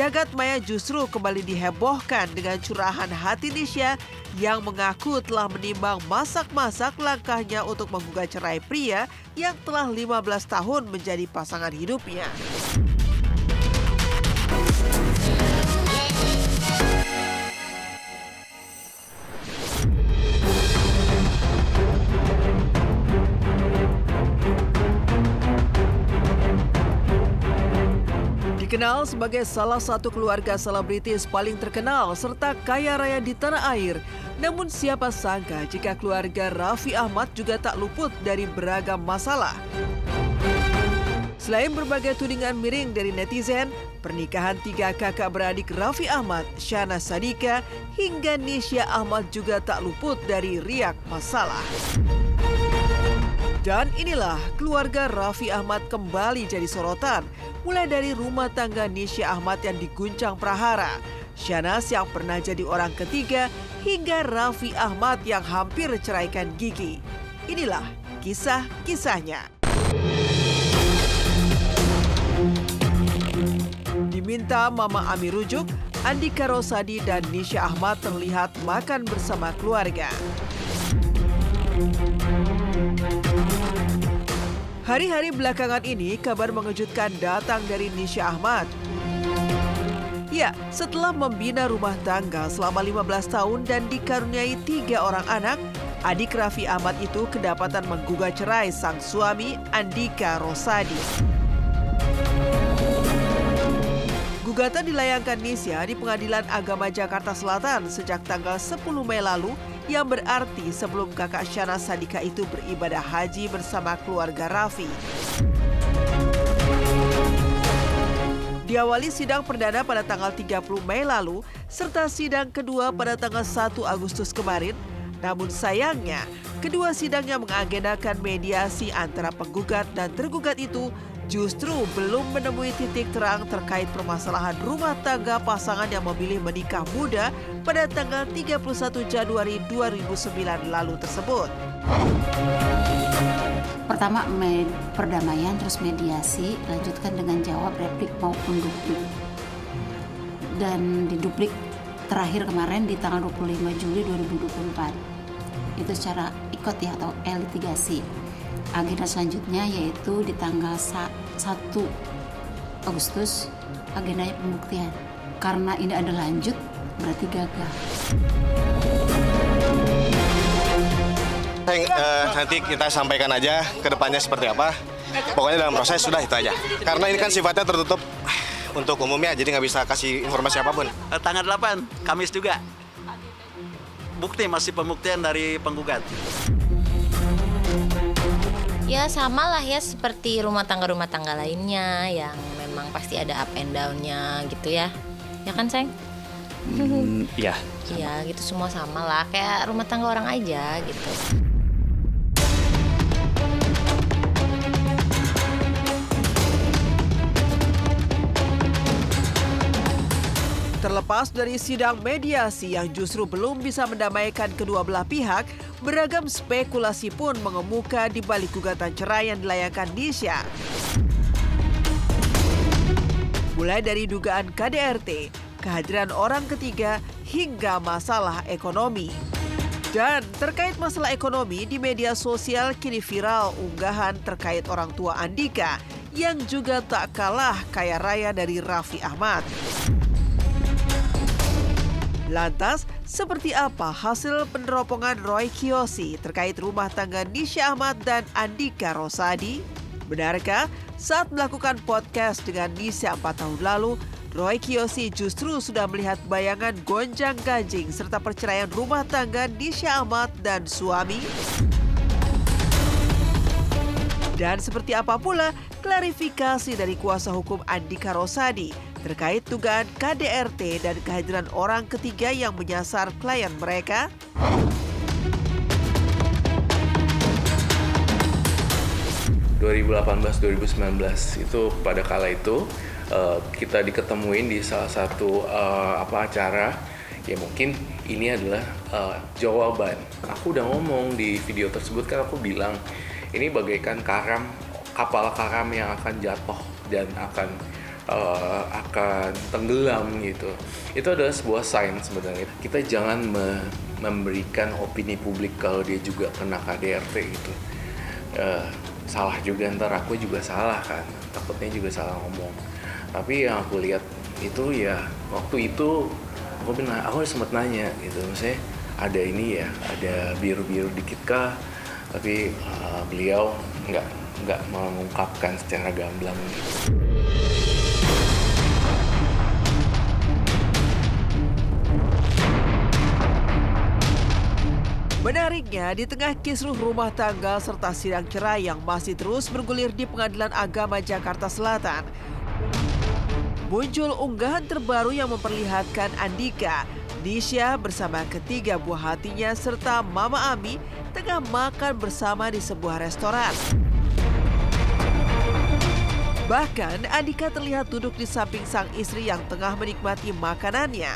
Jagat maya justru kembali dihebohkan dengan curahan hati Nisha yang mengaku telah menimbang masak-masak langkahnya untuk menggugat cerai pria yang telah 15 tahun menjadi pasangan hidupnya. Dikenal sebagai salah satu keluarga selebritis paling terkenal serta kaya raya di tanah air. Namun siapa sangka jika keluarga Raffi Ahmad juga tak luput dari beragam masalah. Selain berbagai tudingan miring dari netizen, pernikahan 3 kakak beradik Raffi Ahmad, Syahnaz Sadiqah, hingga Nisha Ahmad juga tak luput dari riak masalah. Dan inilah keluarga Raffi Ahmad kembali jadi sorotan, mulai dari rumah tangga Nisha Ahmad yang diguncang prahara, Syahnaz yang pernah jadi orang ketiga, hingga Raffi Ahmad yang hampir ceraikan Gigi. Inilah kisah-kisahnya. Diminta Mama Ami rujuk, Andika Rosadi dan Nisha Ahmad terlihat makan bersama keluarga. Hari-hari belakangan ini kabar mengejutkan datang dari Nisha Ahmad. Ya, setelah membina rumah tangga selama 15 tahun dan dikaruniai 3 orang anak, adik Raffi Ahmad itu kedapatan menggugat cerai sang suami Andika Rosadi. Gugatan dilayangkan Nisha di Pengadilan Agama Jakarta Selatan sejak tanggal 10 Mei lalu, yang berarti sebelum kakak Syahnaz Sadiqah itu beribadah haji bersama keluarga Raffi. Diawali sidang perdana pada tanggal 30 Mei lalu, serta sidang kedua pada tanggal 1 Agustus kemarin. Namun sayangnya, kedua sidang yang mengagendakan mediasi antara penggugat dan tergugat itu justru belum menemui titik terang terkait permasalahan rumah tangga pasangan yang memilih menikah muda pada tanggal 31 Januari 2009 lalu tersebut. Pertama perdamaian, terus mediasi, lanjutkan dengan jawab, replik maupun duplik. Dan di duplik terakhir kemarin di tanggal 25 Juli 2024. Itu secara ikut ya atau litigasi. Agenda selanjutnya yaitu di tanggal 1 Agustus agendanya pembuktian. Karena ini ada lanjut berarti gagal. Nanti kita sampaikan aja ke depannya seperti apa. Pokoknya dalam proses sudah itu aja. Karena ini kan sifatnya tertutup untuk umumnya, jadi nggak bisa kasih informasi apapun. Tanggal 8, Kamis juga. Bukti masih pembuktian dari penggugat. Ya sama lah ya seperti rumah tangga lainnya yang memang pasti ada up and down-nya gitu ya. Ya kan, Sayang? Iya. Iya, gitu semua sama lah. Kayak rumah tangga orang aja gitu. Terlepas dari sidang mediasi yang justru belum bisa mendamaikan kedua belah pihak, beragam spekulasi pun mengemuka di balik gugatan cerai yang dilayangkan Nisha. Mulai dari dugaan KDRT, kehadiran orang ketiga, hingga masalah ekonomi. Dan terkait masalah ekonomi, di media sosial kini viral unggahan terkait orang tua Andika yang juga tak kalah kaya raya dari Raffi Ahmad. Lantas, seperti apa hasil peneropongan Roy Kiyoshi terkait rumah tangga Nisha Ahmad dan Andika Rosadi? Benarkah saat melakukan podcast dengan Nisha 4 tahun lalu, Roy Kiyoshi justru sudah melihat bayangan gonjang-ganjing serta perceraian rumah tangga Nisha Ahmad dan suami? Dan seperti apa pula klarifikasi dari kuasa hukum Andika Rosadi terkait dugaan KDRT dan kehadiran orang ketiga yang menyasar klien mereka? ...2018-2019 itu pada kala itu kita diketemuin di salah satu acara. Ya mungkin ini adalah jawaban. Aku udah ngomong di video tersebut, kan aku bilang ini bagaikan kapal karam yang akan jatuh dan akan akan tenggelam gitu. Itu adalah sebuah sign sebenarnya. Kita jangan memberikan opini publik kalau dia juga kena KDRT gitu. Salah juga, ntar aku juga salah kan, takutnya juga salah ngomong. Tapi yang aku lihat itu ya waktu itu aku sempat nanya gitu, maksudnya ada ini ya, ada biru-biru dikit kah? Tapi beliau nggak mengungkapkan secara gamblang gitu. Menariknya, di tengah kisruh rumah tangga serta sidang cerai yang masih terus bergulir di Pengadilan Agama Jakarta Selatan, muncul unggahan terbaru yang memperlihatkan Andika, Nisha bersama ketiga buah hatinya serta Mama Ami tengah makan bersama di sebuah restoran. Bahkan Andika terlihat duduk di samping sang istri yang tengah menikmati makanannya.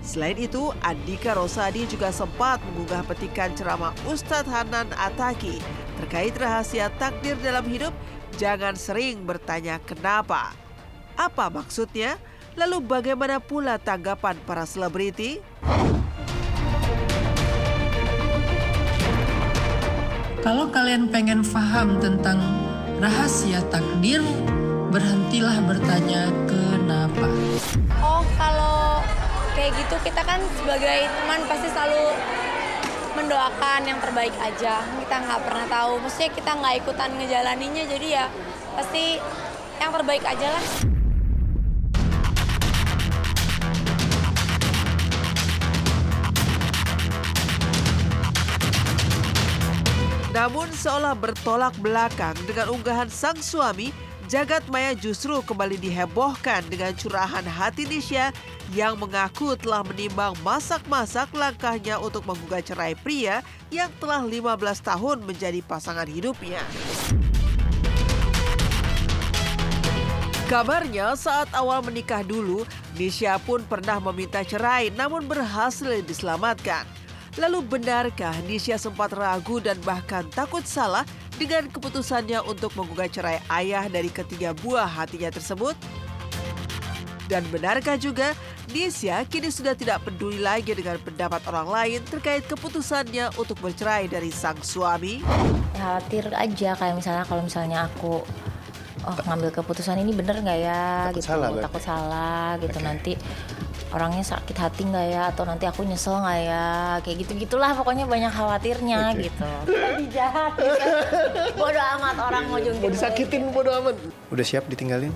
Selain itu, Andika Rosadi juga sempat mengunggah petikan ceramah Ustadz Hanan Attaqi terkait rahasia takdir dalam hidup. Jangan sering bertanya kenapa. Apa maksudnya? Lalu bagaimana pula tanggapan para selebriti? Kalau kalian pengen paham tentang rahasia takdir, berhentilah bertanya kenapa. Oh, kalau kayak gitu kita kan sebagai teman pasti selalu mendoakan yang terbaik aja. Kita nggak pernah tahu, maksudnya kita nggak ikutan ngejalaninya, jadi ya pasti yang terbaik aja lah. Namun seolah bertolak belakang dengan unggahan sang suami, jagat maya justru kembali dihebohkan dengan curahan hati Nisha yang mengaku telah menimbang masak-masak langkahnya untuk menggugat cerai pria yang telah 15 tahun menjadi pasangan hidupnya. Kabarnya saat awal menikah dulu, Nisha pun pernah meminta cerai namun berhasil diselamatkan. Lalu benarkah Nisha sempat ragu dan bahkan takut salah dengan keputusannya untuk menggugat cerai ayah dari ketiga buah hatinya tersebut? Dan benarkah juga Nisha kini sudah tidak peduli lagi dengan pendapat orang lain terkait keputusannya untuk bercerai dari sang suami? Khawatir aja kayak misalnya kalau misalnya aku ngambil keputusan ini bener nggak ya Takut gitu, salah, takut salah gitu, nanti orangnya sakit hati nggak ya, atau nanti aku nyesel nggak ya, kayak gitu-gitulah pokoknya banyak khawatirnya gitu. Lebih jahat gitu. Bodo amat orang mau jungkir. Mau disakitin bodo amat. Udah siap ditinggalin?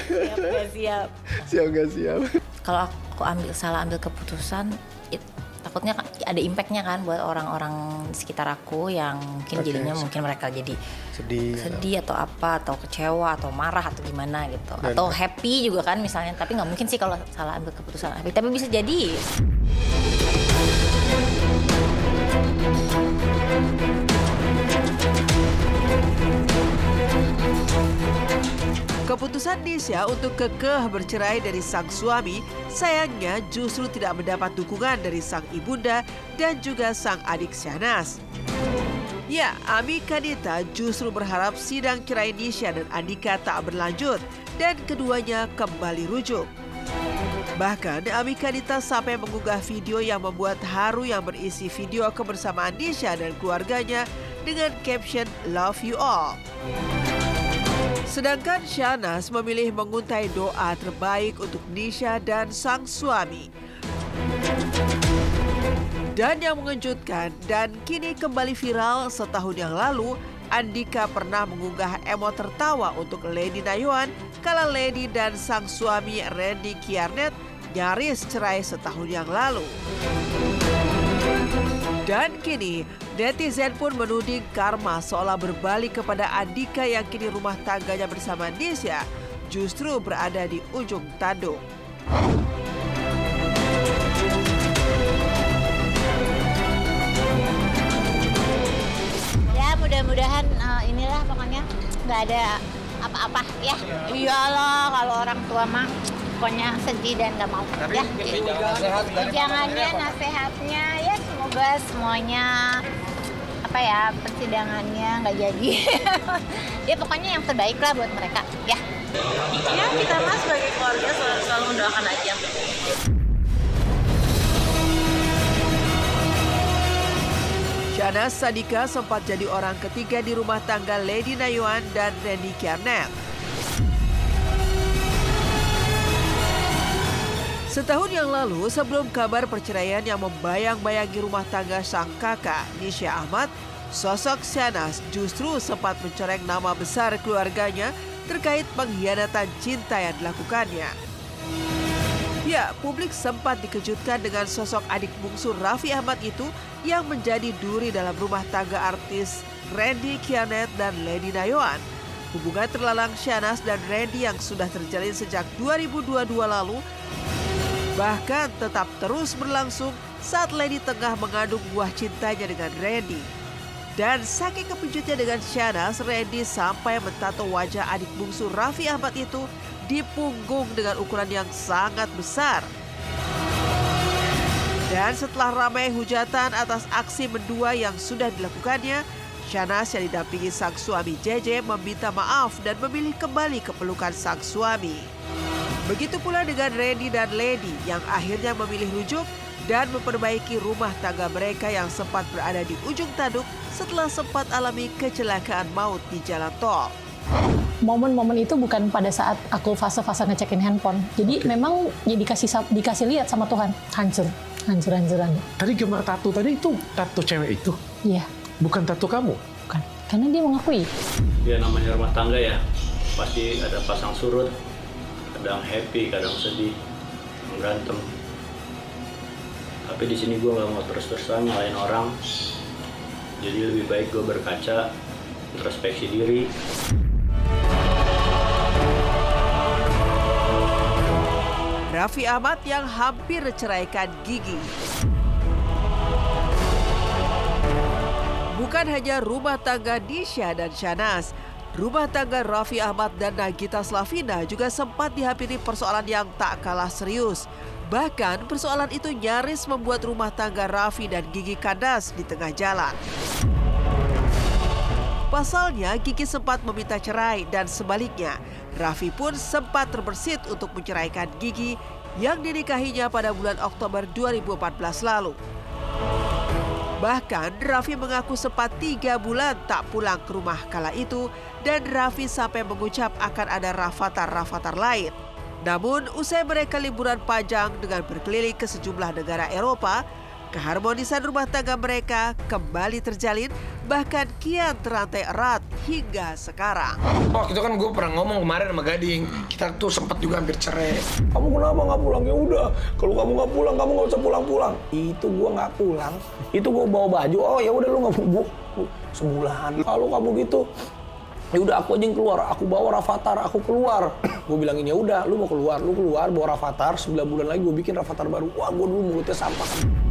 Siap gak siap? Siap gak siap? Kalau aku salah ambil keputusan, takutnya ada impactnya kan buat orang-orang di sekitar aku yang mungkin jadinya mungkin mereka jadi sedih atau apa, atau kecewa atau marah atau gimana gitu, atau happy juga kan misalnya. Tapi nggak mungkin sih kalau salah ambil keputusan happy, tapi bisa jadi. Keputusan Nisha untuk kekeh bercerai dari sang suami sayangnya justru tidak mendapat dukungan dari sang ibunda dan juga sang adik Syahnas. Ya, Ami Kanita justru berharap sidang cerai Nisha dan Andika tak berlanjut dan keduanya kembali rujuk. Bahkan Ami Kanita sampai mengunggah video yang membuat haru yang berisi video kebersamaan Nisha dan keluarganya dengan caption "Love you all". Sedangkan Syahnas memilih menguntai doa terbaik untuk Nisha dan sang suami. Dan yang mengejutkan dan kini kembali viral setahun yang lalu, Andika pernah mengunggah emot tertawa untuk Lady Nayuan kala Lady dan sang suami Randy Kiarnet nyaris cerai setahun yang lalu. Dan kini, netizen pun menuding karma seolah berbalik kepada Andika yang kini rumah tangganya bersama Nisha justru berada di ujung tanduk. Ya mudah-mudahan inilah pokoknya nggak ada apa-apa ya. Iyalah kalau orang tua mah pokoknya sedih dan nggak mau ya. Jangannya nasihatnya ya semoga semuanya persidangannya nggak jadi. Ya pokoknya yang terbaik lah buat mereka ya. Ya kita mah sebagai keluarga selalu mendoakan aja. Syahnaz Sadiqah sempat jadi orang ketiga di rumah tangga Lady Nayuan dan Randy Kiernet. Setahun yang lalu, sebelum kabar perceraian yang membayang-bayangi rumah tangga sang kakak, Nisha Ahmad, sosok Syahnaz justru sempat mencoreng nama besar keluarganya terkait pengkhianatan cinta yang dilakukannya. Ya, publik sempat dikejutkan dengan sosok adik bungsu Raffi Ahmad itu yang menjadi duri dalam rumah tangga artis Randy Kiernet dan Lady Nayuan. Hubungan terlalang Syahnaz dan Randy yang sudah terjalin sejak 2022 lalu bahkan tetap terus berlangsung saat Lady tengah mengandung buah cintanya dengan Randy. Dan saking kepejutnya dengan Syahnaz, Randy sampai mentato wajah adik bungsu Raffi Ahmad itu di punggung dengan ukuran yang sangat besar. Dan setelah ramai hujatan atas aksi mendua yang sudah dilakukannya, Syahnaz yang didampingi sang suami JJ meminta maaf dan memilih kembali ke pelukan sang suami. Begitu pula dengan Randy dan Lady yang akhirnya memilih rujuk dan memperbaiki rumah tangga mereka yang sempat berada di ujung tanduk setelah sempat alami kecelakaan maut di jalan tol. Momen-momen itu bukan pada saat aku fase-fase ngecekin handphone. Jadi memang ya dikasih lihat sama Tuhan, hancur-hancuran. Tadi gambar tato tadi itu tato cewek itu? Iya. Bukan tato kamu? Bukan, karena dia mengakui. Ya namanya rumah tangga ya, pasti ada pasang surut. Kadang happy, kadang sedih, berantem. Tapi di sini gue nggak mau terus-terusan nyalain orang. Jadi lebih baik gue berkaca, introspeksi diri. Raffi Ahmad yang hampir menceraikan Gigi. Bukan hanya rumah tangga Nisha dan Syahnaz, rumah tangga Raffi Ahmad dan Nagita Slavina juga sempat dihampiri persoalan yang tak kalah serius. Bahkan persoalan itu nyaris membuat rumah tangga Raffi dan Gigi kandas di tengah jalan. Pasalnya, Gigi sempat meminta cerai dan sebaliknya, Raffi pun sempat terbersit untuk menceraikan Gigi yang dinikahinya pada bulan Oktober 2014 lalu. Bahkan Raffi mengaku sempat 3 bulan tak pulang ke rumah kala itu dan Raffi sampai mengucap akan ada rafathar-rafathar lain. Namun usai mereka liburan panjang dengan berkeliling ke sejumlah negara Eropa, keharmonisan rumah tangga mereka kembali terjalin bahkan kian terantai erat hingga sekarang. Oh itu kan gue pernah ngomong kemarin sama Gading, kita tuh sempat juga hampir cerai. Kamu kenapa nggak pulang? Ya udah, kalau kamu nggak pulang, kamu nggak usah pulang-pulang. Itu gue nggak pulang, itu gue bawa baju. Oh ya udah lu nggak bubuk sebulan. Kalau kamu gitu, ya udah aku aja yang keluar. Aku bawa rafathar, aku keluar. Gue bilangin ya udah, lu mau keluar, lu keluar bawa rafathar. 9 bulan lagi gue bikin rafathar baru. Wah gue dulu mulutnya sampah.